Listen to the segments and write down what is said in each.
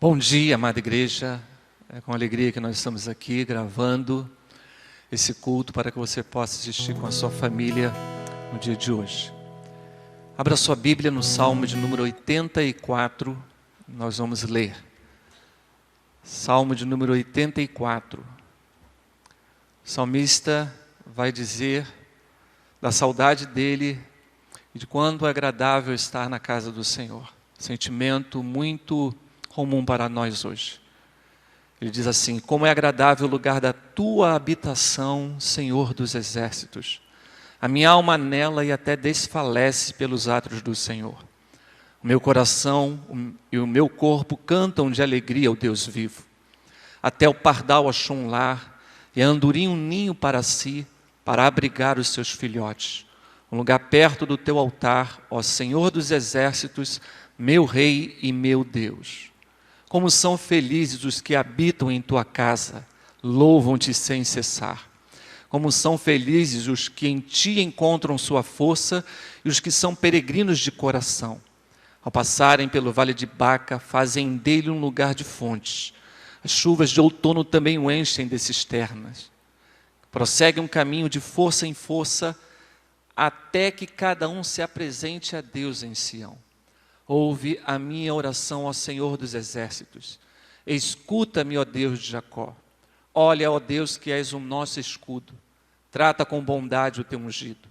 Bom dia, amada igreja. É com alegria que nós estamos aqui gravando esse culto para que você possa assistir com a sua família no dia de hoje. Abra sua Bíblia no Salmo de número 84, nós vamos ler. Salmo de número 84. O salmista vai dizer da saudade dele e de quanto é agradável estar na casa do Senhor. Sentimento muito comum para nós hoje. Ele diz assim: como é agradável o lugar da tua habitação, Senhor dos exércitos. A minha alma anela e até desfalece pelos atos do Senhor. O meu coração e o meu corpo cantam de alegria ao Deus vivo. Até o pardal achou um lar e a andorinha um ninho para si, para abrigar os seus filhotes. Um lugar perto do teu altar, ó Senhor dos exércitos, meu Rei e meu Deus. Como são felizes os que habitam em tua casa, louvam-te sem cessar. Como são felizes os que em ti encontram sua força e os que são peregrinos de coração. Ao passarem pelo vale de Baca, fazem dele um lugar de fontes. As chuvas de outono também o enchem de cisternas. Prossegue um caminho de força em força, até que cada um se apresente a Deus em Sião. Ouve a minha oração, ó Senhor dos exércitos. Escuta-me, ó Deus de Jacó. Olha, ó Deus, que és o nosso escudo. Trata com bondade o teu ungido.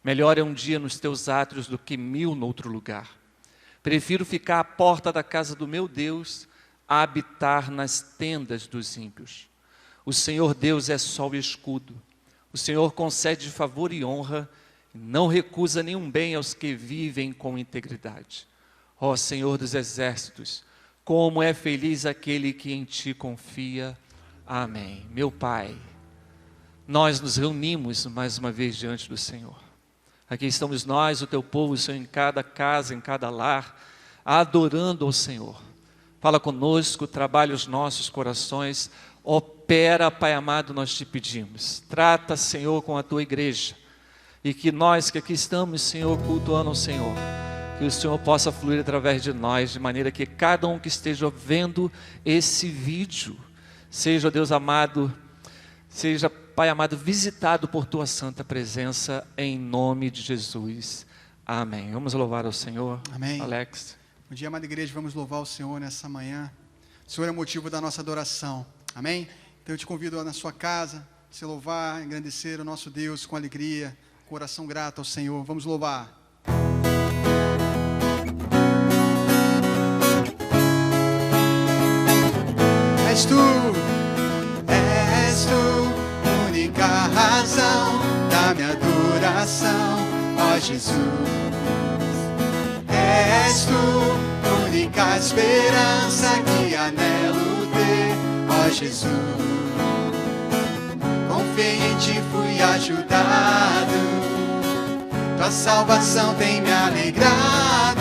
Melhor é um dia nos teus átrios do que 1000 noutro lugar. Prefiro ficar à porta da casa do meu Deus a habitar nas tendas dos ímpios. O Senhor Deus é sol e escudo. O Senhor concede favor e honra, e não recusa nenhum bem aos que vivem com integridade. Ó Senhor dos exércitos, como é feliz aquele que em ti confia. Amém. Meu Pai, nós nos reunimos mais uma vez diante do Senhor. Aqui estamos nós, o teu povo, Senhor, em cada casa, em cada lar, adorando ao Senhor. Fala conosco, trabalha os nossos corações, opera, Pai amado, nós te pedimos. Trata, Senhor, com a tua igreja, e que nós que aqui estamos, Senhor, cultuando ao Senhor, que o Senhor possa fluir através de nós, de maneira que cada um que esteja vendo esse vídeo, seja, Deus amado, seja, Pai amado, visitado por tua santa presença, em nome de Jesus. Amém. Vamos louvar ao Senhor. Amém. Alex. Bom dia, amada igreja, vamos louvar o Senhor nessa manhã. O Senhor é o motivo da nossa adoração. Amém? Então eu te convido na sua casa, a se louvar, engrandecer o nosso Deus com alegria, coração grato ao Senhor. Vamos louvar. És tu, única razão da minha adoração, ó Jesus. És tu, única esperança que anelo ter, ó Jesus. Confiei em ti, fui ajudado, tua salvação tem me alegrado.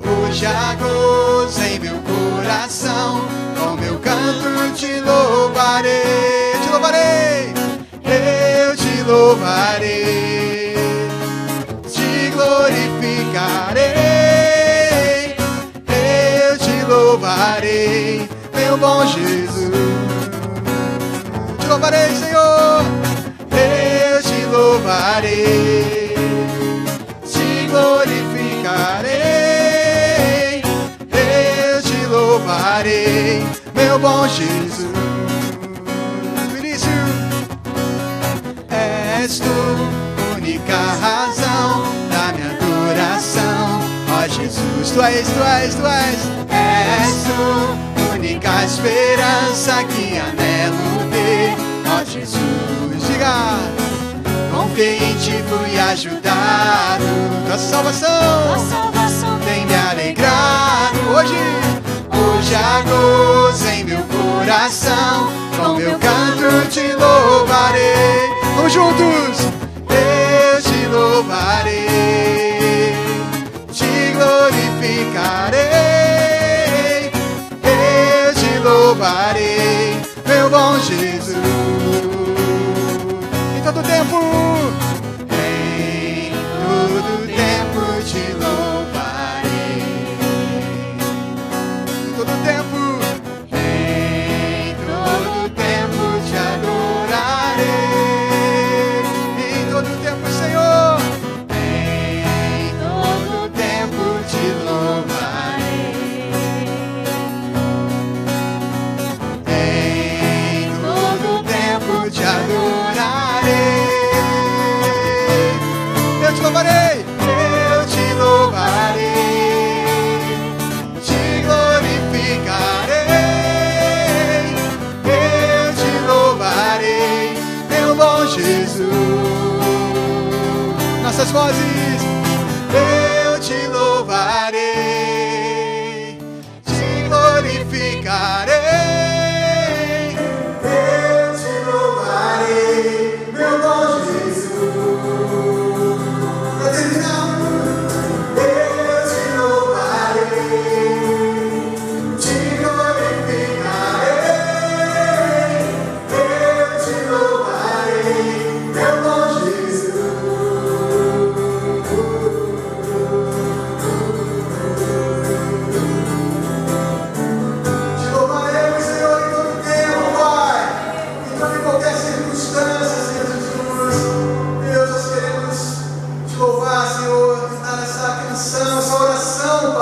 Hoje há gozo em meu coração, com meu canto te louvarei, te louvarei, eu te louvarei, te glorificarei, eu te louvarei, meu bom Jesus. Te louvarei, Senhor, eu te louvarei, te glorificarei, louvarei, meu bom Jesus. Vinícius, és tu, única razão da minha adoração, ó Jesus. Tu és, tu és, tu és. És tu, única esperança que anelo ter, ó Jesus. Diga, confiei em ti, fui ajudado, tua salvação tem me alegrado. Hoje há gozo em meu coração, com meu canto te louvarei. Vamos juntos! Eu te louvarei, te glorificarei, eu te louvarei, meu bom Jesus. Em todo tempo, em todo tempo te louvarei. Todo tempo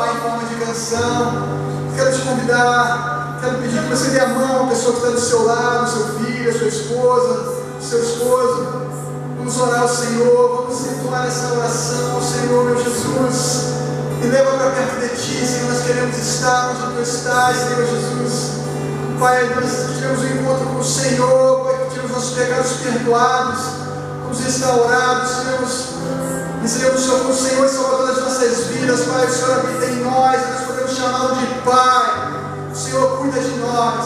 Pai, em forma de canção. Quero te convidar, quero pedir que você dê a mão à pessoa que está do seu lado, seu filho, a sua esposa, seu esposo. Vamos orar ao Senhor, vamos entoar essa oração ao Senhor, meu Jesus. Me leva para perto de Ti, Senhor, nós queremos estar onde Tu estás, Senhor Jesus. Pai, nós tivemos um encontro com o Senhor, Pai, que tivemos nossos pecados perdoados, fomos restaurados, recebemos o Senhor como Senhor e Salvador das nossas vidas, Pai. O Senhor habita em nós podemos chamá-lo de Pai. O Senhor cuida de nós,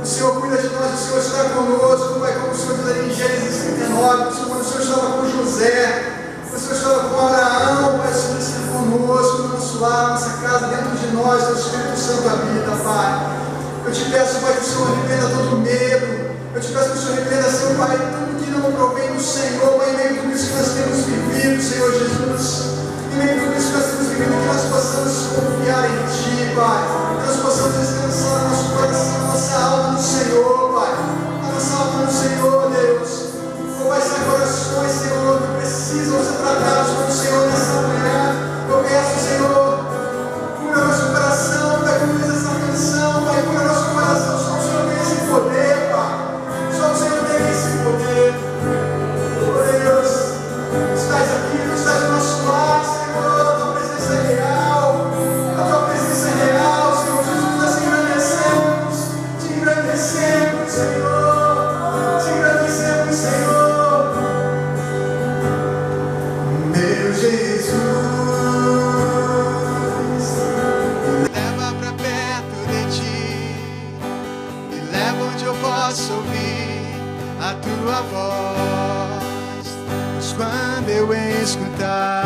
o Senhor cuida de nós, o Senhor está conosco, Pai, como o Senhor diz ali em Gênesis 39, quando o Senhor estava com José, quando o Senhor estava com Abraão, Pai, o Senhor está conosco, no nosso lar, nossa casa, dentro de nós, o Espírito Santo habita, Pai. Eu te peço, Pai, que o Senhor repreenda todo medo. Eu te peço que o Senhor repreenda, Senhor, Pai, tudo que não provém do Senhor, Pai, em meio a tudo isso que nós temos vivido, Senhor Jesus. Em meio a tudo isso que nós temos vivido, que nós possamos confiar em Ti, Pai. Que nós possamos descansar no nosso coração, nossa alma no Senhor, Pai. A nossa alma no Senhor, Deus. Oh, Pai, são corações, Senhor, que precisam ser tratados pelo Senhor nessa manhã. Eu peço, Senhor, cura nosso coração, Pai, como diz essa canção, Pai, cura nosso coração. Só o Senhor tem esse poder, Pai. Só o Senhor tem esse poder. Oh, Deus, estás aqui, Tu estás no nosso lar, Senhor. A Tua presença é real. A Tua presença é real, Senhor Jesus. Nós te engrandecemos, Senhor. Te engrandecemos, Senhor. Meu Jesus, leva pra perto de Ti, me leva onde eu posso ouvir a Tua voz. Mas quando eu escutar,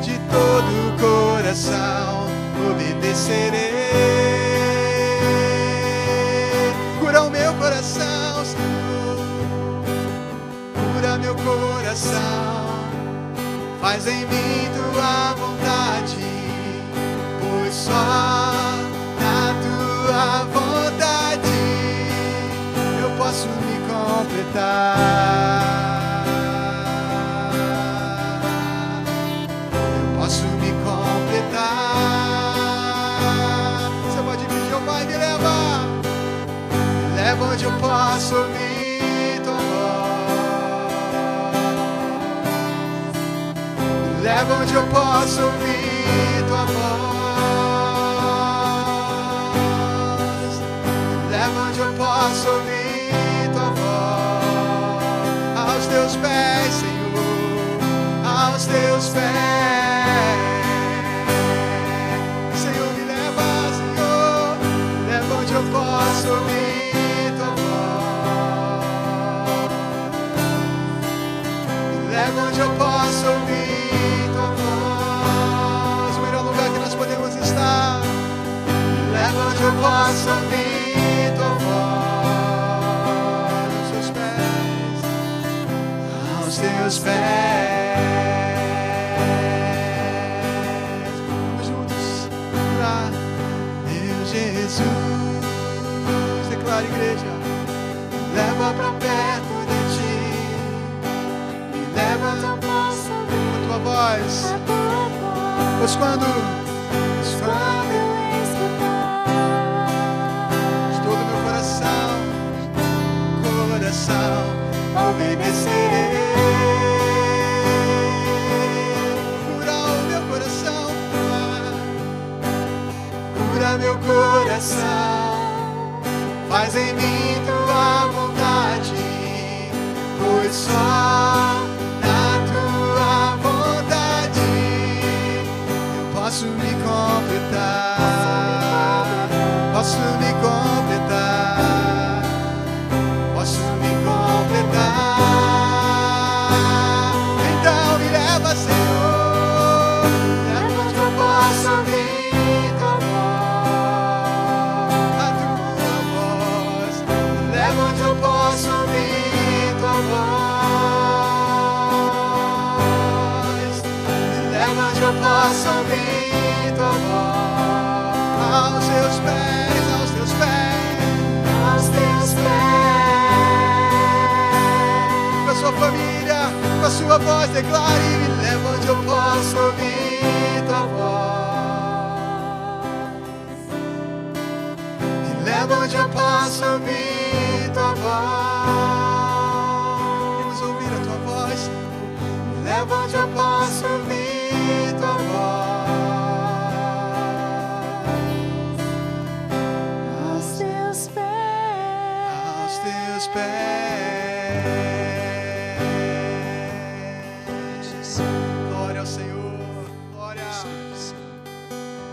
de todo o coração obedecerei. Cura o meu coração, Senhor, cura meu coração. Faz em mim Tua vontade, pois só na Tua vontade eu posso me completar. Eu posso me completar. Você pode pedir ao Pai, me leva onde eu posso ouvir Tua voz. Leva onde eu posso ouvir Tua voz. Leva onde eu posso ouvir Tua voz. Aos Teus pés, Senhor, aos Teus pés. Senhor, me leva, Senhor, leva onde eu posso ouvir Tua voz. Leva onde eu posso ouvir Tua voz. O melhor lugar que nós podemos estar. Leva onde eu posso ouvir Tua voz. Aos Teus pés, aos Teus pés. Vamos juntos orar. Meu Jesus, declara, igreja, leva pra perto de Ti, me leva a Tua voz. Pois quando eu escutar de todo meu coração obedecerei. Cura o meu coração, Pai, cura meu coração. Faz em mim Tua vontade, pois só na Tua vontade eu posso me completar. Posso me completar. Posso me completar. Então me leva, Senhor, leva onde eu posso ouvir Tua voz. A Tua voz. Leva onde eu posso ouvir Tua voz. Leva onde eu posso ouvir Tua voz. Aos Teus pés, aos Teus pés, aos Teus pés. Com a sua família, com a sua voz, declare: me leva onde eu posso posso ouvir tua voz. Me leva onde eu posso ouvir tua voz. Queremos ouvir a tua voz. Me leva onde eu posso ouvir tua voz. Aos teus pés. Aos teus pés. Glória ao Senhor. Glória.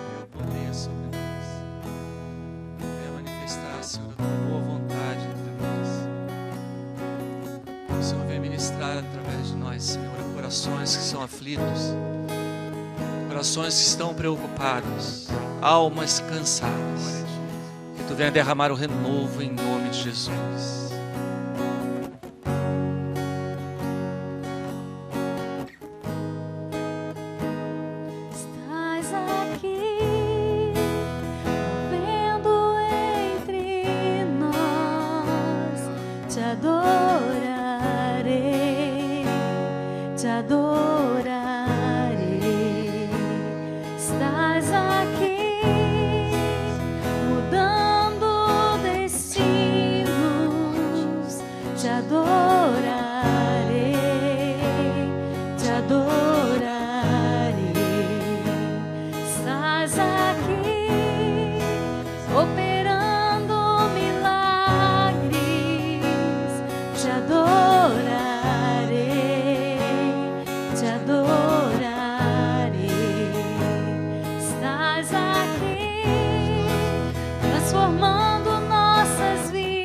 Meu poder sobre nós. Venha manifestar, Senhor, a tua boa vontade entre nós. O Senhor vem ministrar através de nós, Senhor, corações que são aflitos, corações que estão preocupados, almas cansadas. Que tu venha derramar o renovo em nome de Jesus. Estás aqui, movendo entre nós. Te adorarei, te adorarei. Estás aqui, mudando destinos. Te adorarei, te adorarei. Estás aqui, operando milagres. Te adorarei, te adorarei. Estás aqui, transformando nossas vidas.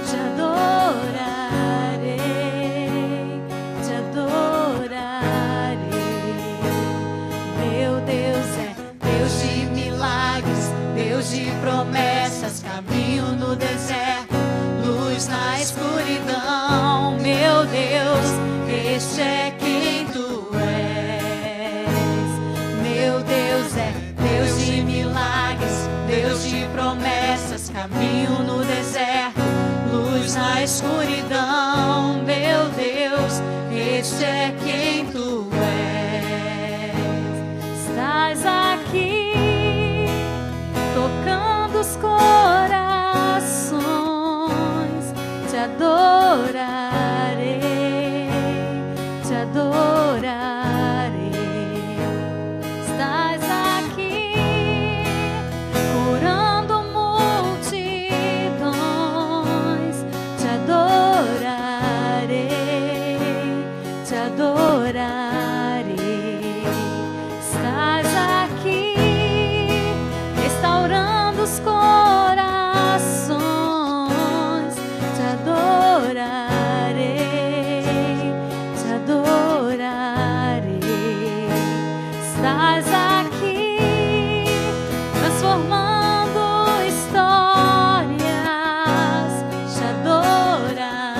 Te adorarei, te adorarei. Meu Deus é Deus de milagres, Deus de promessas, caminho no deserto, luz na escuridão. Meu Deus, este é quem tu és. Meu Deus é Deus de milagres, Deus de promessas, caminho no deserto, luz na escuridão. Meu Deus, este é quem tu és. Estás aqui, tocando os corações. Te adorarei, te adorarei. Estás aqui, curando multidões. Te adorarei, te adorarei. Estás aqui, restaurando os corações. Te adorarei, te adorarei. Estás aqui, transformando histórias. Te adorarei,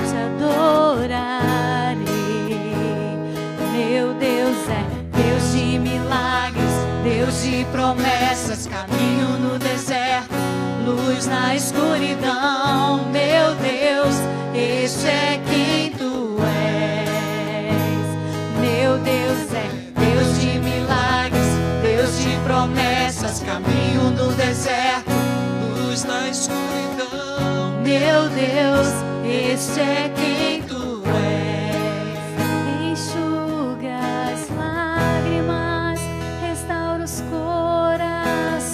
te adorarei. Meu Deus é Deus de milagres, Deus de promessas, caminho no deserto, luz na escuridão. Meu Deus, este é quem tu és. Meu Deus é Deus de milagres, Deus de promessas, caminho no deserto, luz na escuridão. Meu Deus, este é quem tu és. Enxuga as lágrimas, restaura os corações.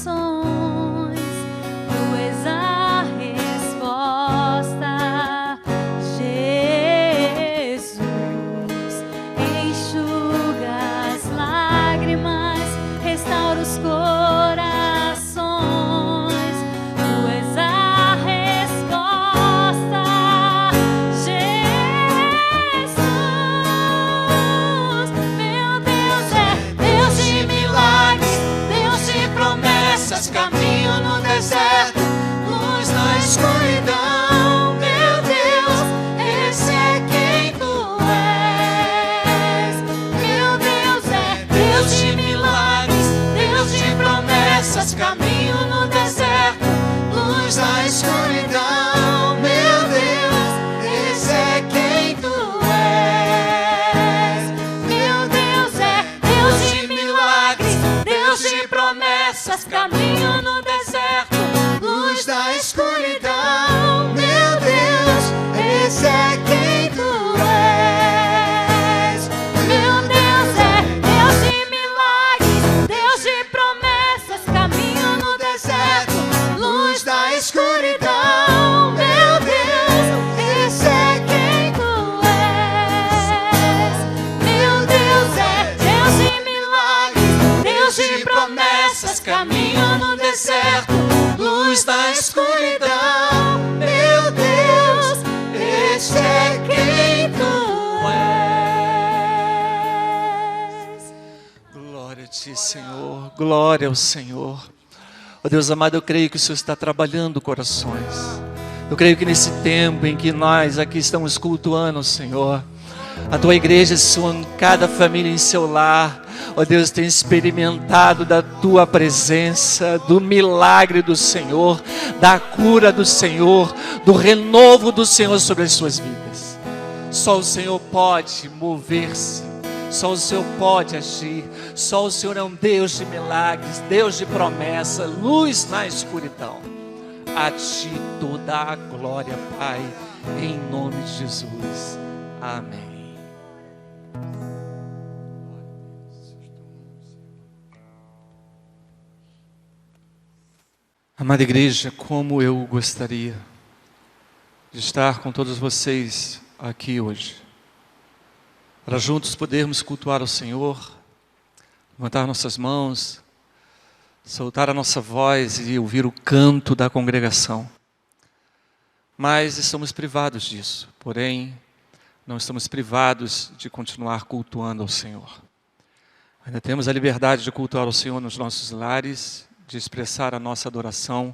Tu és a resposta, Jesus. Enxuga as lágrimas, restaura os corações. Tu és a resposta, Jesus. deserto, luz na escuridão. Meu Deus, este é quem tu és. Glória a ti, Senhor. Glória ao Senhor. Ó Deus amado, eu creio que o Senhor está trabalhando corações. Eu creio que nesse tempo em que nós aqui estamos cultuando, Senhor, a tua igreja, Senhor, cada família em seu lar, ó Deus, tem experimentado da tua presença, do milagre do Senhor, da cura do Senhor, do renovo do Senhor sobre as suas vidas. Só o Senhor pode mover-se, só o Senhor pode agir, só o Senhor é um Deus de milagres, Deus de promessa, luz na escuridão. A ti toda a glória, Pai, em nome de Jesus. Amém. Amada igreja, como eu gostaria de estar com todos vocês aqui hoje, para juntos podermos cultuar o Senhor, levantar nossas mãos, soltar a nossa voz e ouvir o canto da congregação. Mas estamos privados disso, porém, não estamos privados de continuar cultuando ao Senhor. Ainda temos a liberdade de cultuar ao Senhor nos nossos lares, de expressar a nossa adoração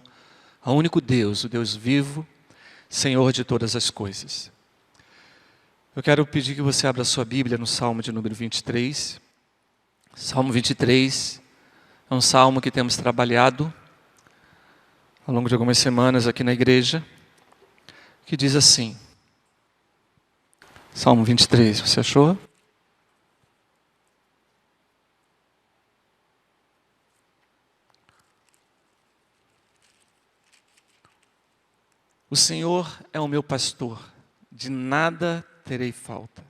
ao único Deus, o Deus vivo, Senhor de todas as coisas. Eu quero pedir que você abra a sua Bíblia no Salmo de número 23. Salmo 23 é um salmo que temos trabalhado ao longo de algumas semanas aqui na igreja, que diz assim, Salmo 23, você achou? O Senhor é o meu pastor, de nada terei falta.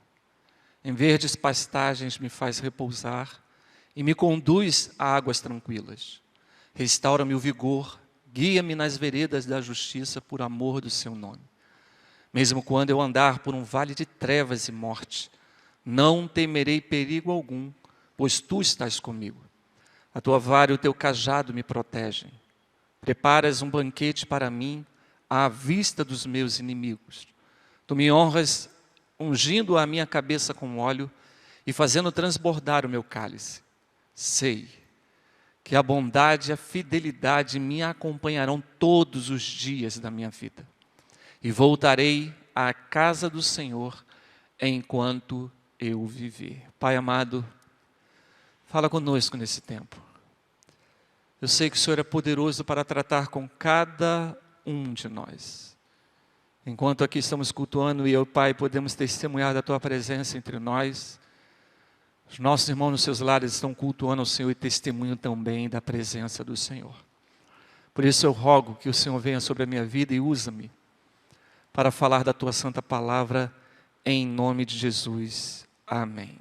Em verdes pastagens me faz repousar e me conduz a águas tranquilas. Restaura-me o vigor, guia-me nas veredas da justiça por amor do seu nome. Mesmo quando eu andar por um vale de trevas e morte, não temerei perigo algum, pois tu estás comigo. A tua vara e o teu cajado me protegem. Preparas um banquete para mim à vista dos meus inimigos. Tu me honras ungindo a minha cabeça com óleo e fazendo transbordar o meu cálice. Sei que a bondade e a fidelidade me acompanharão todos os dias da minha vida. E voltarei à casa do Senhor enquanto eu viver. Pai amado, fala conosco nesse tempo. Eu sei que o Senhor é poderoso para tratar com cada um de nós. Enquanto aqui estamos cultuando e eu, Pai, podemos testemunhar da Tua presença entre nós, os nossos irmãos nos seus lares estão cultuando ao Senhor e testemunham também da presença do Senhor. Por isso eu rogo que o Senhor venha sobre a minha vida e usa-me para falar da Tua santa palavra em nome de Jesus. Amém.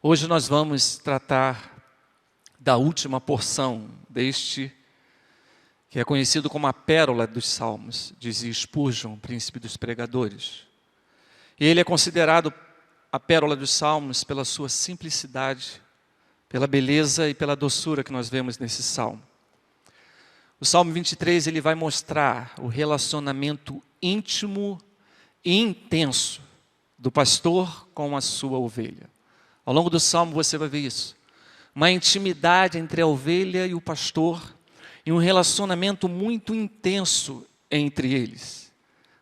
Hoje nós vamos tratar da última porção deste que é conhecido como a pérola dos Salmos, dizia Spurgeon, príncipe dos pregadores. E ele é considerado a pérola dos Salmos pela sua simplicidade, pela beleza e pela doçura que nós vemos nesse Salmo. O Salmo 23, ele vai mostrar o relacionamento íntimo e intenso do pastor com a sua ovelha. Ao longo do Salmo você vai ver isso. Uma intimidade entre a ovelha e o pastor, e um relacionamento muito intenso entre eles.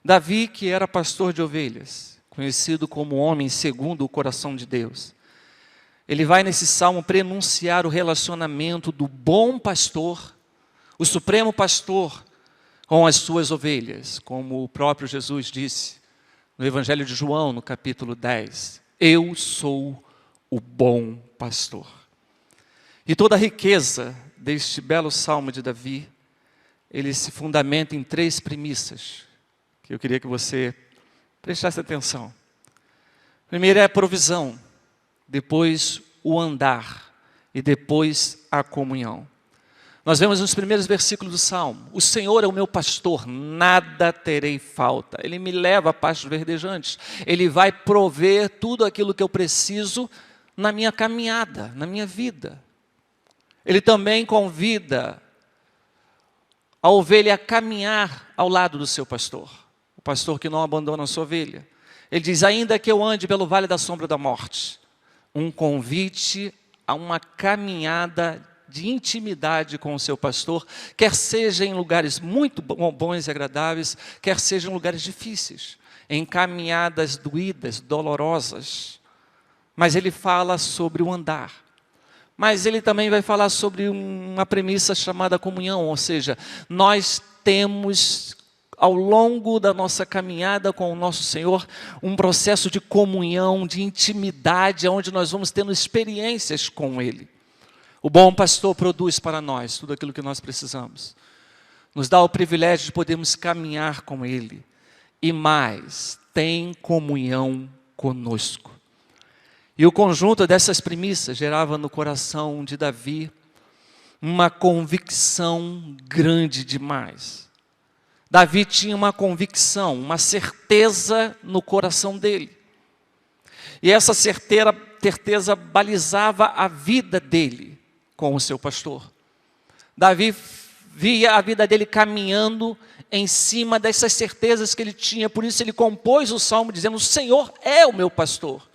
Davi, que era pastor de ovelhas, conhecido como homem segundo o coração de Deus, ele vai nesse salmo prenunciar o relacionamento do bom pastor, o supremo pastor, com as suas ovelhas, como o próprio Jesus disse no Evangelho de João, no capítulo 10. Eu sou o bom pastor. E toda a riqueza deste belo salmo de Davi, ele se fundamenta em 3 premissas, que eu queria que você prestasse atenção. Primeiro é a provisão, depois o andar e depois a comunhão. Nós vemos nos primeiros versículos do salmo: o Senhor é o meu pastor, nada terei falta. Ele me leva a pastos verdejantes, Ele vai prover tudo aquilo que eu preciso na minha caminhada, na minha vida. Ele também convida a ovelha a caminhar ao lado do seu pastor. O pastor que não abandona a sua ovelha. Ele diz, ainda que eu ande pelo vale da sombra da morte. Um convite a uma caminhada de intimidade com o seu pastor, quer seja em lugares muito bons e agradáveis, quer seja em lugares difíceis, em caminhadas doídas, dolorosas. Mas ele fala sobre o andar. Mas ele também vai falar sobre uma premissa chamada comunhão, ou seja, nós temos, ao longo da nossa caminhada com o nosso Senhor, um processo de comunhão, de intimidade, onde nós vamos tendo experiências com Ele. O bom pastor produz para nós tudo aquilo que nós precisamos. Nos dá o privilégio de podermos caminhar com Ele. E mais, tem comunhão conosco. E o conjunto dessas premissas gerava no coração de Davi uma convicção grande demais. Davi tinha uma convicção, uma certeza no coração dele. E essa certeza balizava a vida dele com o seu pastor. Davi via a vida dele caminhando em cima dessas certezas que ele tinha. Por isso ele compôs o salmo dizendo, o Senhor é o meu pastor.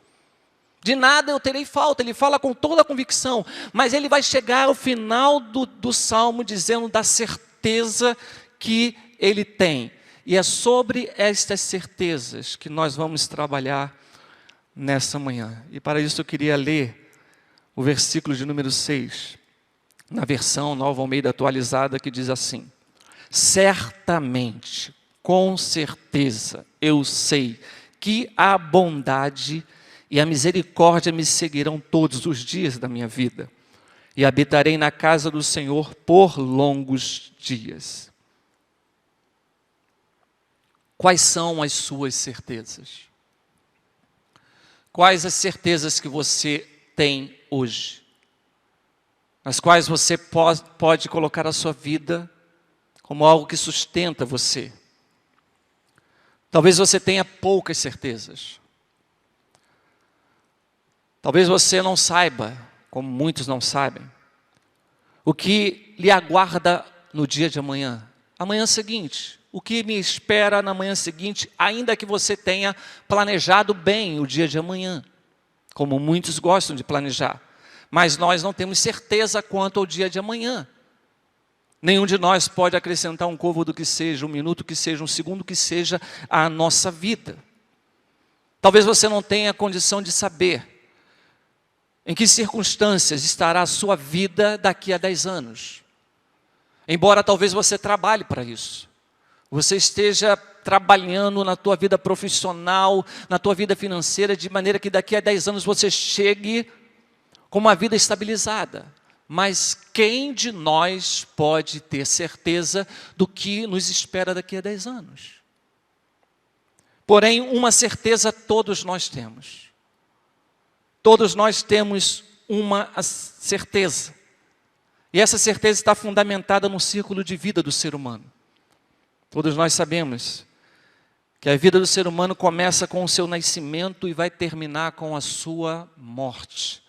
De nada eu terei falta. Ele fala com toda a convicção. Mas ele vai chegar ao final do salmo dizendo da certeza que ele tem. E é sobre estas certezas que nós vamos trabalhar nessa manhã. E para isso eu queria ler o versículo de número 6, na versão Nova Almeida atualizada, que diz assim, certamente, com certeza, eu sei que a bondade e a misericórdia me seguirão todos os dias da minha vida, e habitarei na casa do Senhor por longos dias. Quais são as suas certezas? Quais as certezas que você tem hoje? Nas quais você pode colocar a sua vida como algo que sustenta você. Talvez você tenha poucas certezas. Talvez você não saiba, como muitos não sabem, o que lhe aguarda no dia de amanhã. Amanhã seguinte, o que me espera na manhã seguinte, ainda que você tenha planejado bem o dia de amanhã, como muitos gostam de planejar. Mas nós não temos certeza quanto ao dia de amanhã. Nenhum de nós pode acrescentar um côvado que seja, um minuto que seja, um segundo que seja à nossa vida. Talvez você não tenha condição de saber em que circunstâncias estará a sua vida daqui a 10 anos. Embora talvez você trabalhe para isso. Você esteja trabalhando na tua vida profissional, na tua vida financeira, de maneira que daqui a 10 anos você chegue com uma vida estabilizada. Mas quem de nós pode ter certeza do que nos espera daqui a 10 anos? Porém, uma certeza todos nós temos. Todos nós temos uma certeza. E essa certeza está fundamentada no círculo de vida do ser humano. Todos nós sabemos que a vida do ser humano começa com o seu nascimento e vai terminar com a sua morte.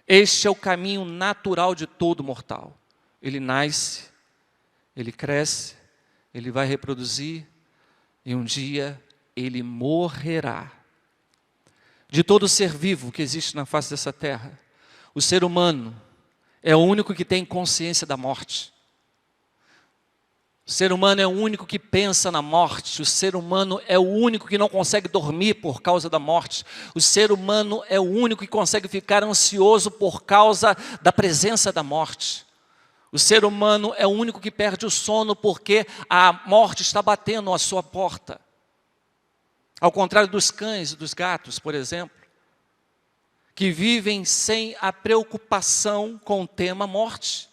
Este é o caminho natural de todo mortal. Ele nasce, ele cresce, ele vai reproduzir e um dia ele morrerá. De todo ser vivo que existe na face dessa terra, o ser humano é o único que tem consciência da morte. O ser humano é o único que pensa na morte. O ser humano é o único que não consegue dormir por causa da morte. O ser humano é o único que consegue ficar ansioso por causa da presença da morte. O ser humano é o único que perde o sono porque a morte está batendo à sua porta. Ao contrário dos cães e dos gatos, por exemplo, que vivem sem a preocupação com o tema morte.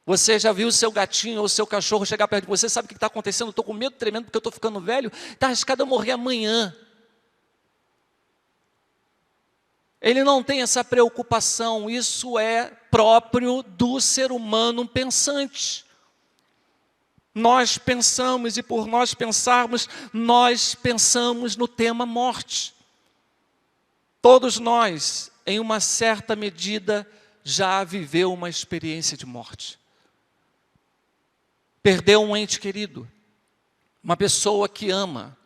Você já viu o seu gatinho ou o seu cachorro chegar perto de você, sabe o que está acontecendo? Estou com medo tremendo porque eu estou ficando velho, está arriscado a morrer amanhã. Ele não tem essa preocupação, isso é próprio do ser humano pensante. Nós pensamos e por nós pensarmos, nós pensamos no tema morte. Todos nós, em uma certa medida, já viveu uma experiência de morte. Perdeu um ente querido, uma pessoa que ama,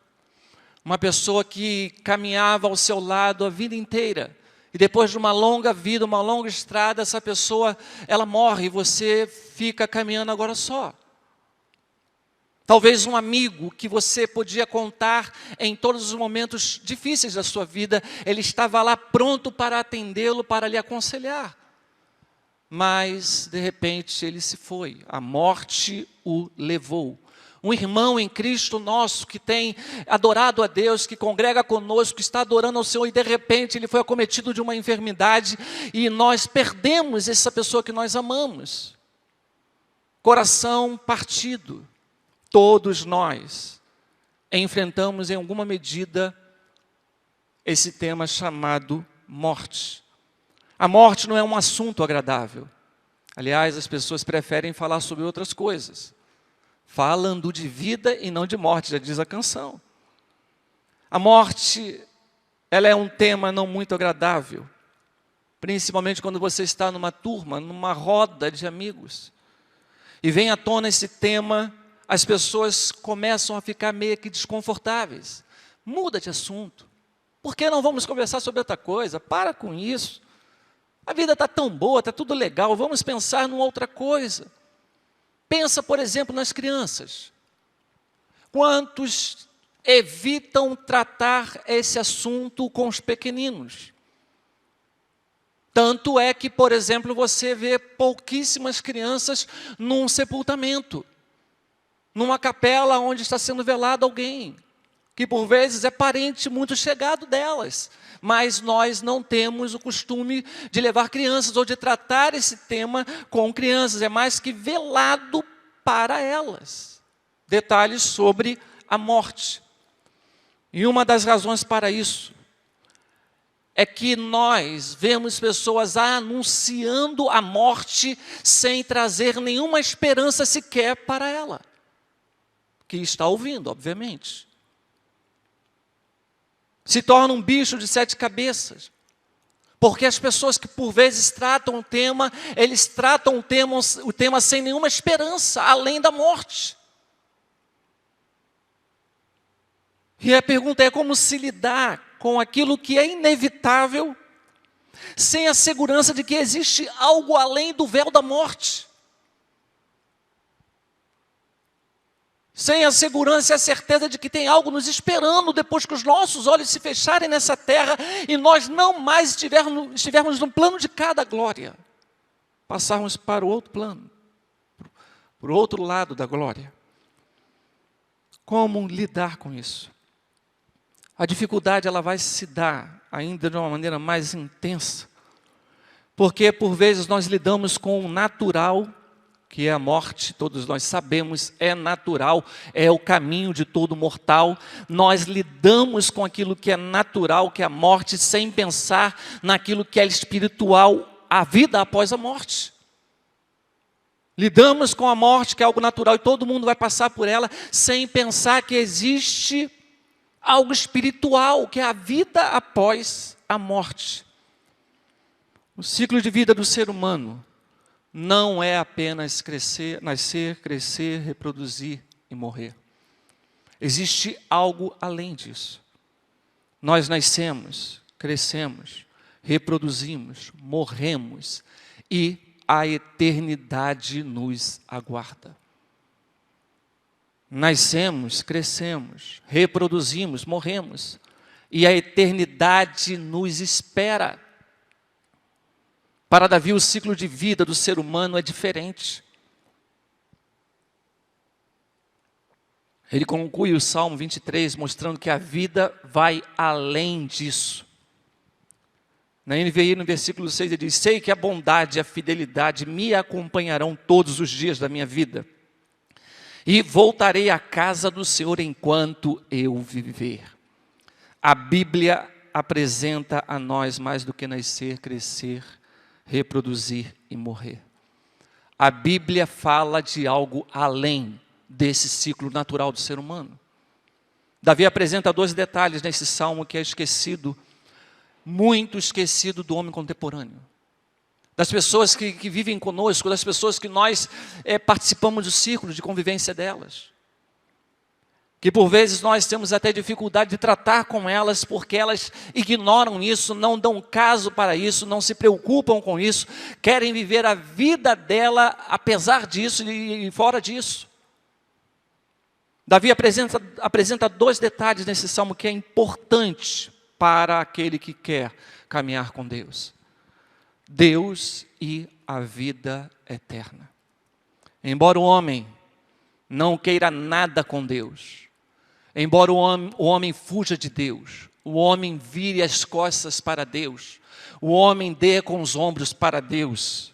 uma pessoa que caminhava ao seu lado a vida inteira. E depois de uma longa vida, uma longa estrada, essa pessoa, ela morre e você fica caminhando agora só. Talvez um amigo que você podia contar em todos os momentos difíceis da sua vida, ele estava lá pronto para atendê-lo, para lhe aconselhar. Mas, de repente, ele se foi. A morte o levou. Um irmão em Cristo nosso que tem adorado a Deus, que congrega conosco, que está adorando ao Senhor, e de repente ele foi acometido de uma enfermidade e nós perdemos essa pessoa que nós amamos. Coração partido. Todos nós enfrentamos em alguma medida esse tema chamado morte. A morte não é um assunto agradável. Aliás, as pessoas preferem falar sobre outras coisas. Falando de vida e não de morte, já diz a canção. A morte, ela é um tema não muito agradável. Principalmente quando você está numa turma, numa roda de amigos. E vem à tona esse tema, as pessoas começam a ficar meio que desconfortáveis. Muda de assunto. Por que não vamos conversar sobre outra coisa? Para com isso. A vida está tão boa, está tudo legal, vamos pensar numa outra coisa. Pensa, por exemplo, nas crianças. Quantos evitam tratar esse assunto com os pequeninos? Tanto é que, por exemplo, você vê pouquíssimas crianças num sepultamento, numa capela onde está sendo velado alguém, que por vezes é parente muito chegado delas. Mas nós não temos o costume de levar crianças ou de tratar esse tema com crianças. É mais que velado para elas. Detalhes sobre a morte. E uma das razões para isso é que nós vemos pessoas anunciando a morte sem trazer nenhuma esperança sequer para ela, que está ouvindo, obviamente. Se torna um bicho de 7 cabeças. Porque as pessoas que por vezes tratam o tema, eles tratam o tema sem nenhuma esperança, além da morte. E a pergunta é como se lidar com aquilo que é inevitável, sem a segurança de que existe algo além do véu da morte. Sem a segurança e a certeza de que tem algo nos esperando depois que os nossos olhos se fecharem nessa terra e nós não mais estivermos no plano de cada glória. Passarmos para o outro plano, para o outro lado da glória. Como lidar com isso? A dificuldade ela vai se dar ainda de uma maneira mais intensa, porque por vezes nós lidamos com o natural, que é a morte, todos nós sabemos, é natural, é o caminho de todo mortal. Nós lidamos com aquilo que é natural, que é a morte, sem pensar naquilo que é espiritual, a vida após a morte. Lidamos com a morte, que é algo natural, e todo mundo vai passar por ela, sem pensar que existe algo espiritual, que é a vida após a morte. O ciclo de vida do ser humano não é apenas nascer, crescer, reproduzir e morrer. Existe algo além disso. Nós nascemos, crescemos, reproduzimos, morremos e a eternidade nos aguarda. Nascemos, crescemos, reproduzimos, morremos e a eternidade nos espera. Para Davi, o ciclo de vida do ser humano é diferente. Ele conclui o Salmo 23, mostrando que a vida vai além disso. Na NVI, no versículo 6, ele diz: sei que a bondade e a fidelidade me acompanharão todos os dias da minha vida, e voltarei à casa do Senhor enquanto eu viver. A Bíblia apresenta a nós mais do que nascer, crescer, reproduzir e morrer. A Bíblia fala de algo além desse ciclo natural do ser humano. Davi apresenta 2 detalhes nesse salmo que é esquecido, muito esquecido do homem contemporâneo. das pessoas que vivem conosco, das pessoas que nós participamos do círculo de convivência delas. Que por vezes nós temos até dificuldade de tratar com elas, porque elas ignoram isso, não dão caso para isso, não se preocupam com isso, querem viver a vida dela apesar disso e fora disso. Davi apresenta 2 detalhes nesse salmo que é importante para aquele que quer caminhar com Deus. Deus e a vida eterna. Embora o homem não queira nada com Deus, embora o homem fuja de Deus, o homem vire as costas para Deus, o homem dê com os ombros para Deus,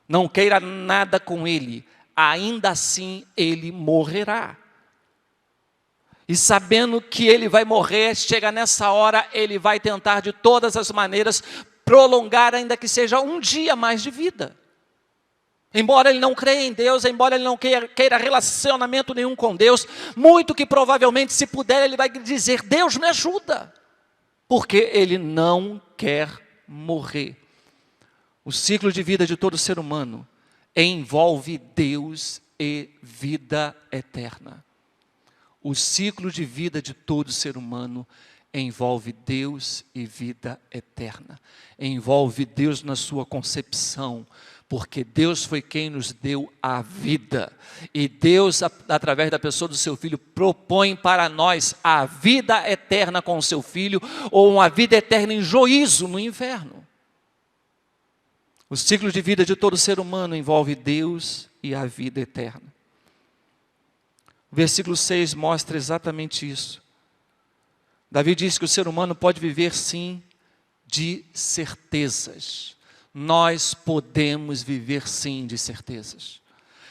não queira nada com Ele, ainda assim ele morrerá. E sabendo que ele vai morrer, chega nessa hora, ele vai tentar de todas as maneiras prolongar, ainda que seja um dia mais de vida. Embora ele não creia em Deus, embora ele não queira relacionamento nenhum com Deus, muito que provavelmente, se puder, ele vai dizer: Deus me ajuda, porque ele não quer morrer. O ciclo de vida de todo ser humano envolve Deus e vida eterna. O ciclo de vida de todo ser humano envolve Deus e vida eterna. Envolve Deus na sua concepção, porque Deus foi quem nos deu a vida. E Deus, através da pessoa do seu Filho, propõe para nós a vida eterna com o seu Filho, ou uma vida eterna em juízo no inferno. O ciclo de vida de todo ser humano envolve Deus e a vida eterna. O versículo 6 mostra exatamente isso. Davi diz que o ser humano pode viver sim de certezas. Nós podemos viver sim de certezas.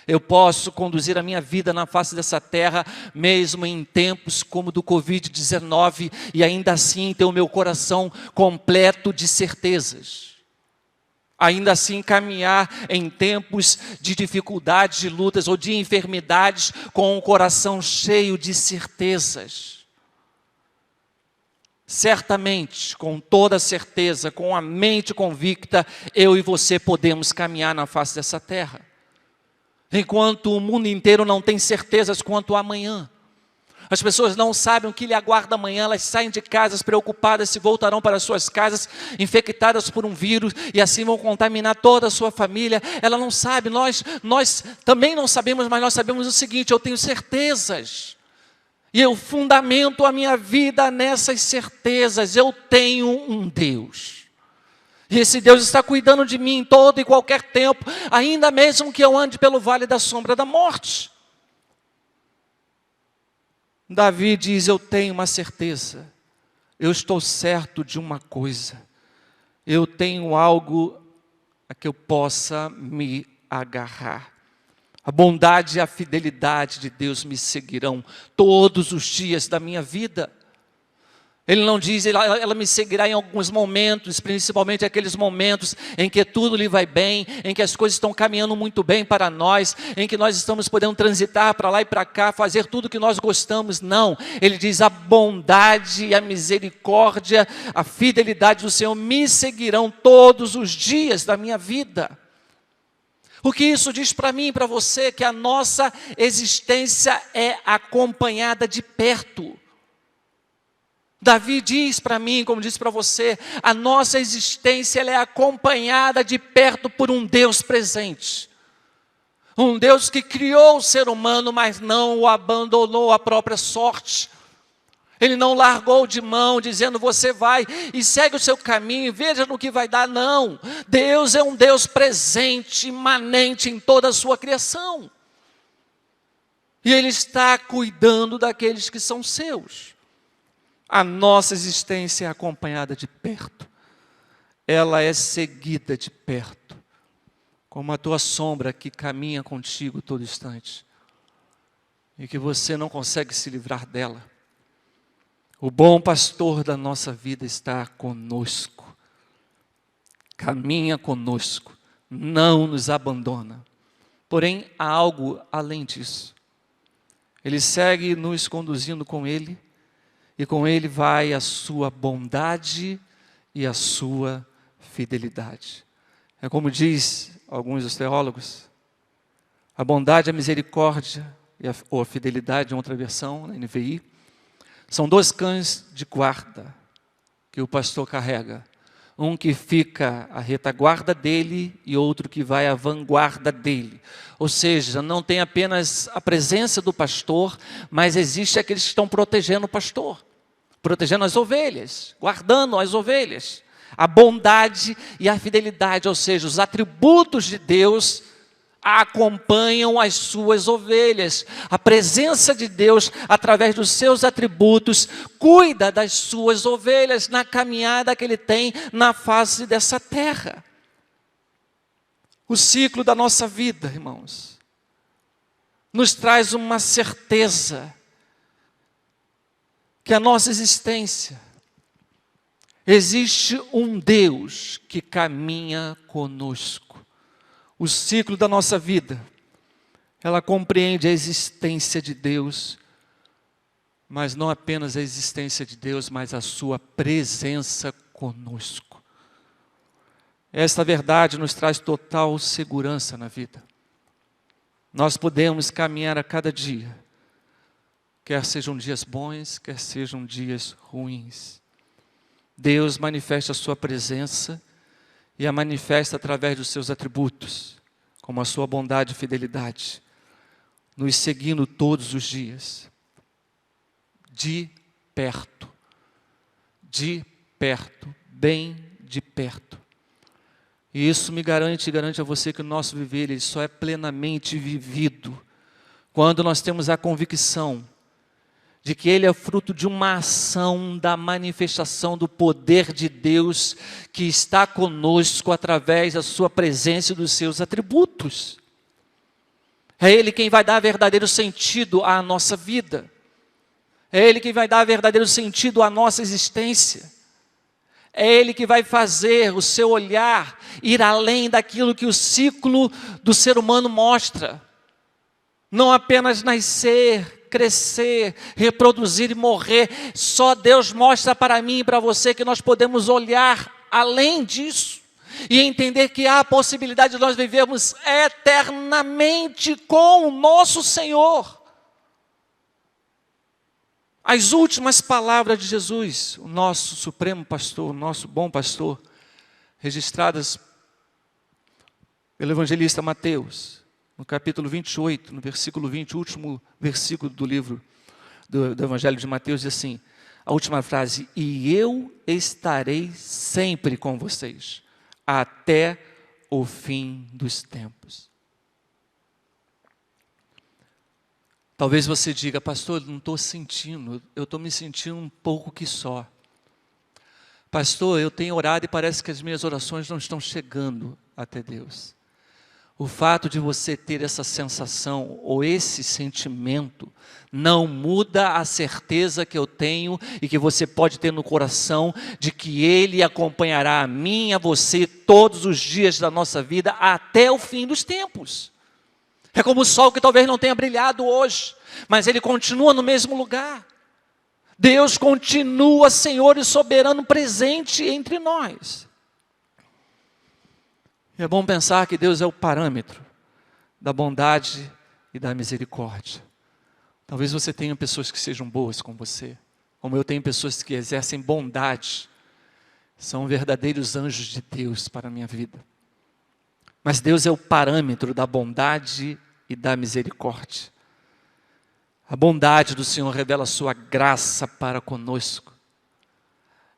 Eu posso conduzir a minha vida na face dessa terra, mesmo em tempos como do Covid-19, e ainda assim ter o meu coração completo de certezas. Ainda assim caminhar em tempos de dificuldades, de lutas ou de enfermidades com o coração cheio de certezas. Certamente, com toda certeza, com a mente convicta, eu e você podemos caminhar na face dessa terra. Enquanto o mundo inteiro não tem certezas quanto ao amanhã. As pessoas não sabem o que lhe aguarda amanhã, elas saem de casas preocupadas se voltarão para suas casas infectadas por um vírus e assim vão contaminar toda a sua família. Ela não sabe, nós também não sabemos, mas nós sabemos o seguinte: eu tenho certezas. E eu fundamento a minha vida nessas certezas. Eu tenho um Deus. E esse Deus está cuidando de mim em todo e qualquer tempo, ainda mesmo que eu ande pelo vale da sombra da morte. Davi diz: eu tenho uma certeza, eu estou certo de uma coisa, eu tenho algo a que eu possa me agarrar. A bondade e a fidelidade de Deus me seguirão todos os dias da minha vida. Ele não diz, ela me seguirá em alguns momentos, principalmente aqueles momentos em que tudo lhe vai bem, em que as coisas estão caminhando muito bem para nós, em que nós estamos podendo transitar para lá e para cá, fazer tudo o que nós gostamos. Não, ele diz: a bondade e a misericórdia, a fidelidade do Senhor me seguirão todos os dias da minha vida. O que isso diz para mim e para você? Que a nossa existência é acompanhada de perto. Davi diz para mim, como disse para você, a nossa existência ela é acompanhada de perto por um Deus presente. Um Deus que criou o ser humano, mas não o abandonou à própria sorte. Ele não largou de mão, dizendo: você vai e segue o seu caminho, veja no que vai dar. Não, Deus é um Deus presente, imanente em toda a sua criação. E Ele está cuidando daqueles que são seus. A nossa existência é acompanhada de perto. Ela é seguida de perto. Como a tua sombra que caminha contigo todo instante. E que você não consegue se livrar dela. O bom pastor da nossa vida está conosco. Caminha conosco. Não nos abandona. Porém, há algo além disso. Ele segue nos conduzindo com Ele. E com Ele vai a sua bondade e a sua fidelidade. É como diz alguns dos teólogos, a bondade, a misericórdia ou a fidelidade, em outra versão, na NVI, são 2 cães de guarda que o pastor carrega. Um que fica à retaguarda dele e outro que vai à vanguarda dele. Ou seja, não tem apenas a presença do pastor, mas existe aqueles que estão protegendo o pastor, protegendo as ovelhas, guardando as ovelhas. A bondade e a fidelidade, ou seja, os atributos de Deus acompanham as suas ovelhas. A presença de Deus, através dos seus atributos, cuida das suas ovelhas na caminhada que Ele tem na face dessa terra. O ciclo da nossa vida, irmãos, nos traz uma certeza que a nossa existência, existe um Deus que caminha conosco. O ciclo da nossa vida, ela compreende a existência de Deus, mas não apenas a existência de Deus, mas a sua presença conosco. Esta verdade nos traz total segurança na vida. Nós podemos caminhar a cada dia, quer sejam dias bons, quer sejam dias ruins. Deus manifesta a sua presença e a manifesta através dos seus atributos, como a sua bondade e fidelidade, nos seguindo todos os dias, de perto, bem de perto. E isso me garante a você que o nosso viver ele só é plenamente vivido quando nós temos a convicção de que Ele é fruto de uma ação da manifestação do poder de Deus que está conosco através da sua presença e dos seus atributos. É Ele quem vai dar verdadeiro sentido à nossa vida. É Ele quem vai dar verdadeiro sentido à nossa existência. É Ele que vai fazer o seu olhar ir além daquilo que o ciclo do ser humano mostra. Não apenas nascer, crescer, reproduzir e morrer. Só Deus mostra para mim e para você que nós podemos olhar além disso e entender que há a possibilidade de nós vivermos eternamente com o nosso Senhor. As últimas palavras de Jesus, o nosso supremo pastor, o nosso bom pastor, registradas pelo evangelista Mateus, no capítulo 28, no versículo 20, o último versículo do livro do Evangelho de Mateus, diz assim, a última frase, e eu estarei sempre com vocês, até o fim dos tempos. Talvez você diga, pastor, eu não estou sentindo, eu estou me sentindo um pouco que só. Pastor, eu tenho orado e parece que as minhas orações não estão chegando até Deus. O fato de você ter essa sensação ou esse sentimento não muda a certeza que eu tenho e que você pode ter no coração de que Ele acompanhará a mim e a você todos os dias da nossa vida até o fim dos tempos. É como o sol que talvez não tenha brilhado hoje, mas ele continua no mesmo lugar. Deus continua Senhor e soberano presente entre nós. É bom pensar que Deus é o parâmetro da bondade e da misericórdia. Talvez você tenha pessoas que sejam boas com você, como eu tenho pessoas que exercem bondade, são verdadeiros anjos de Deus para a minha vida. Mas Deus é o parâmetro da bondade e da misericórdia. A bondade do Senhor revela a sua graça para conosco.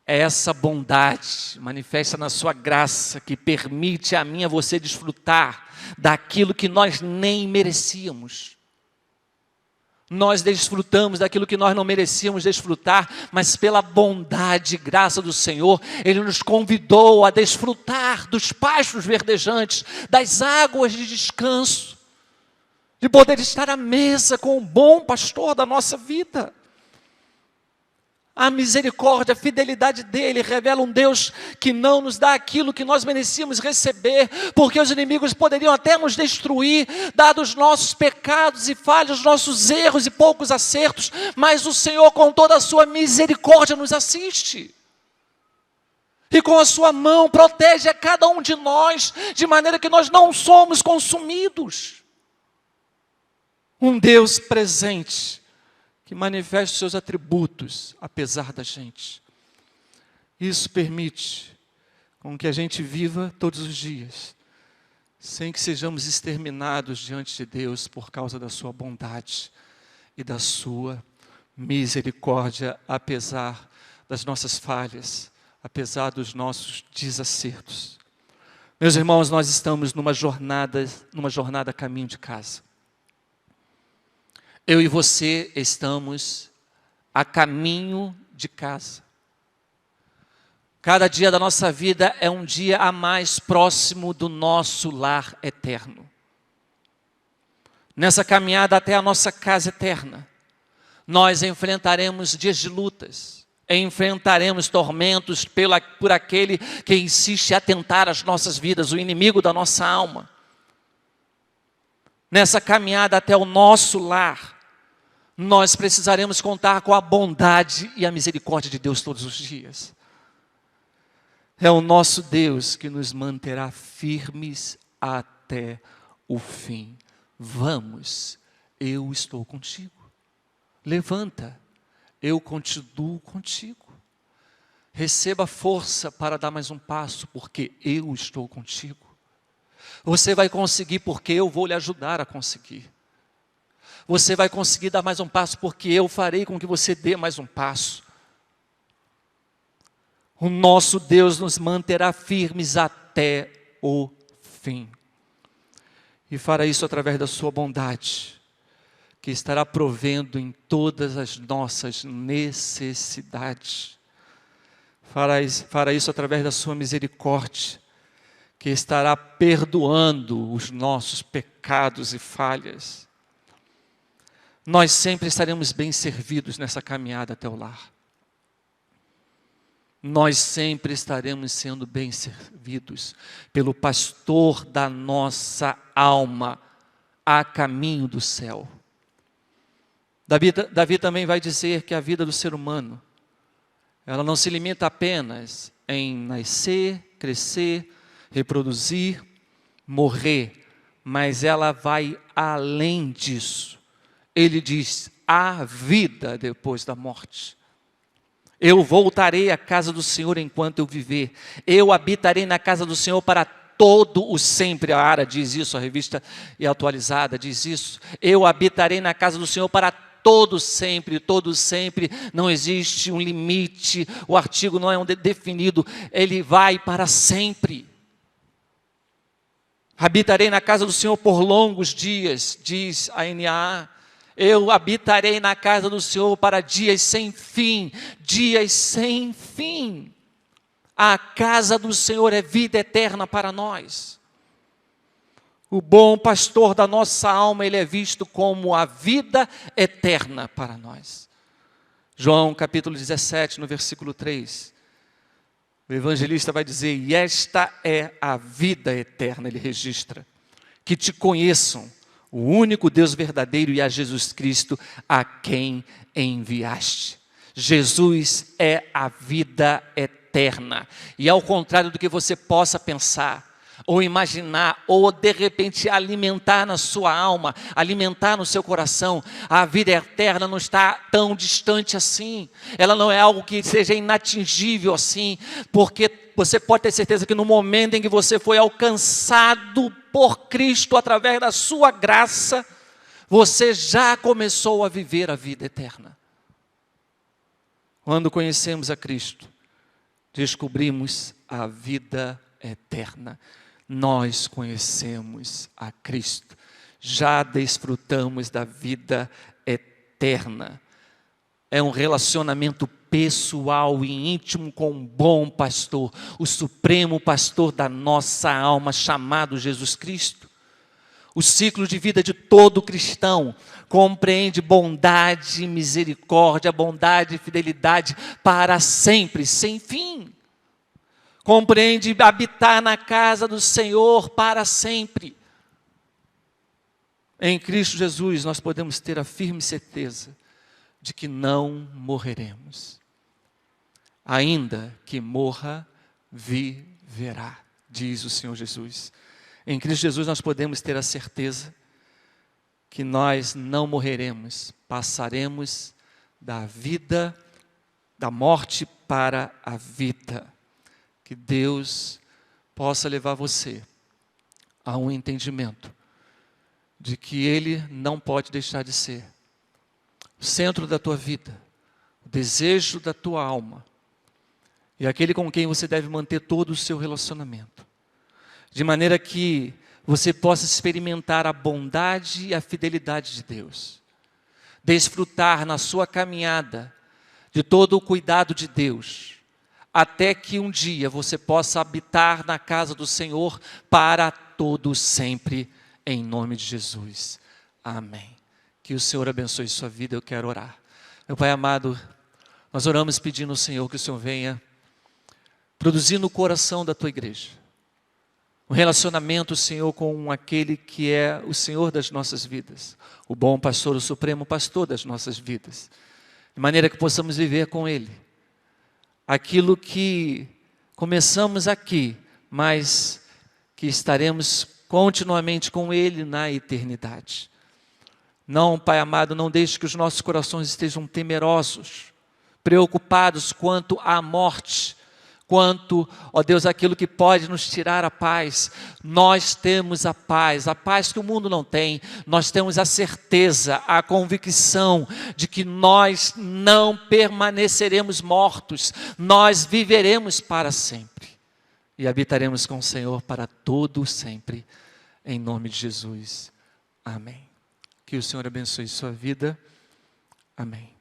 É essa bondade manifesta na sua graça que permite a mim e a você desfrutar daquilo que nós nem merecíamos. Nós desfrutamos daquilo que nós não merecíamos desfrutar, mas pela bondade e graça do Senhor, Ele nos convidou a desfrutar dos pastos verdejantes, das águas de descanso, de poder estar à mesa com o bom pastor da nossa vida. A misericórdia, a fidelidade dEle revela um Deus que não nos dá aquilo que nós merecíamos receber, porque os inimigos poderiam até nos destruir, dados os nossos pecados e falhas, os nossos erros e poucos acertos, mas o Senhor com toda a sua misericórdia nos assiste. e com a sua mão protege a cada um de nós, de maneira que nós não somos consumidos. Um Deus presente, que manifesta os seus atributos, apesar da gente. Isso permite com que a gente viva todos os dias, sem que sejamos exterminados diante de Deus por causa da sua bondade e da sua misericórdia, apesar das nossas falhas, apesar dos nossos desacertos. Meus irmãos, nós estamos numa jornada a caminho de casa. Eu e você estamos a caminho de casa. Cada dia da nossa vida é um dia a mais próximo do nosso lar eterno. Nessa caminhada até a nossa casa eterna, nós enfrentaremos dias de lutas, enfrentaremos tormentos por aquele que insiste em atentar às nossas vidas, o inimigo da nossa alma. Nessa caminhada até o nosso lar, nós precisaremos contar com a bondade e a misericórdia de Deus todos os dias. É o nosso Deus que nos manterá firmes até o fim. Vamos, eu estou contigo. Levanta, eu continuo contigo. Receba força para dar mais um passo, porque eu estou contigo. Você vai conseguir porque eu vou lhe ajudar a conseguir. Você vai conseguir dar mais um passo porque eu farei com que você dê mais um passo. O nosso Deus nos manterá firmes até o fim. E fará isso através da sua bondade, que estará provendo em todas as nossas necessidades. Fará isso através da sua misericórdia, que estará perdoando os nossos pecados e falhas. Nós sempre estaremos bem servidos nessa caminhada até o lar. Nós sempre estaremos sendo bem servidos pelo pastor da nossa alma, a caminho do céu. Davi também vai dizer que a vida do ser humano, ela não se limita apenas em nascer, crescer, reproduzir, morrer, mas ela vai além disso. Ele diz, há vida depois da morte. Eu voltarei à casa do Senhor enquanto eu viver. Eu habitarei na casa do Senhor para todo o sempre. A Ara diz isso, a revista e atualizada diz isso. Eu habitarei na casa do Senhor para todo sempre. Todo sempre, não existe um limite. O artigo não é definido. Ele vai para sempre. Habitarei na casa do Senhor por longos dias, diz a NAA. Eu habitarei na casa do Senhor para dias sem fim, dias sem fim. A casa do Senhor é vida eterna para nós. O bom pastor da nossa alma, ele é visto como a vida eterna para nós. João capítulo 17, no versículo 3. O evangelista vai dizer, e esta é a vida eterna, ele registra, que te conheçam, o único Deus verdadeiro e a Jesus Cristo a quem enviaste. Jesus é a vida eterna. E ao contrário do que você possa pensar, ou imaginar, ou de repente alimentar na sua alma, alimentar no seu coração, a vida eterna não está tão distante assim. Ela não é algo que seja inatingível assim, porque você pode ter certeza que no momento em que você foi alcançado por Cristo, através da sua graça, você já começou a viver a vida eterna. Quando conhecemos a Cristo, descobrimos a vida eterna. Nós conhecemos a Cristo, já desfrutamos da vida eterna. É um relacionamento pessoal e íntimo com um bom pastor, o supremo pastor da nossa alma, chamado Jesus Cristo. O ciclo de vida de todo cristão compreende bondade, misericórdia, bondade e fidelidade para sempre, sem fim. Compreende habitar na casa do Senhor para sempre. Em Cristo Jesus nós podemos ter a firme certeza de que não morreremos. Ainda que morra viverá, diz o Senhor Jesus. Em Cristo Jesus nós podemos ter a certeza que nós não morreremos, passaremos da vida, da morte para a vida. Que Deus possa levar você a um entendimento de que Ele não pode deixar de ser o centro da tua vida, o desejo da tua alma, e aquele com quem você deve manter todo o seu relacionamento, de maneira que você possa experimentar a bondade e a fidelidade de Deus, desfrutar na sua caminhada de todo o cuidado de Deus, até que um dia você possa habitar na casa do Senhor para todo sempre, em nome de Jesus. Amém. Que o Senhor abençoe sua vida. Eu quero orar. Meu Pai amado, nós oramos pedindo ao Senhor que o Senhor venha produzir no coração da tua igreja um relacionamento, Senhor, com aquele que é o Senhor das nossas vidas, o bom pastor, o supremo pastor das nossas vidas, de maneira que possamos viver com Ele aquilo que começamos aqui, mas que estaremos continuamente com Ele na eternidade. Não, Pai amado, não deixe que os nossos corações estejam temerosos, preocupados quanto à morte, quanto, ó Deus, aquilo que pode nos tirar a paz. Nós temos a paz que o mundo não tem. Nós temos a certeza, a convicção de que nós não permaneceremos mortos, nós viveremos para sempre e habitaremos com o Senhor para todo sempre, em nome de Jesus. Amém. Que o Senhor abençoe sua vida. Amém.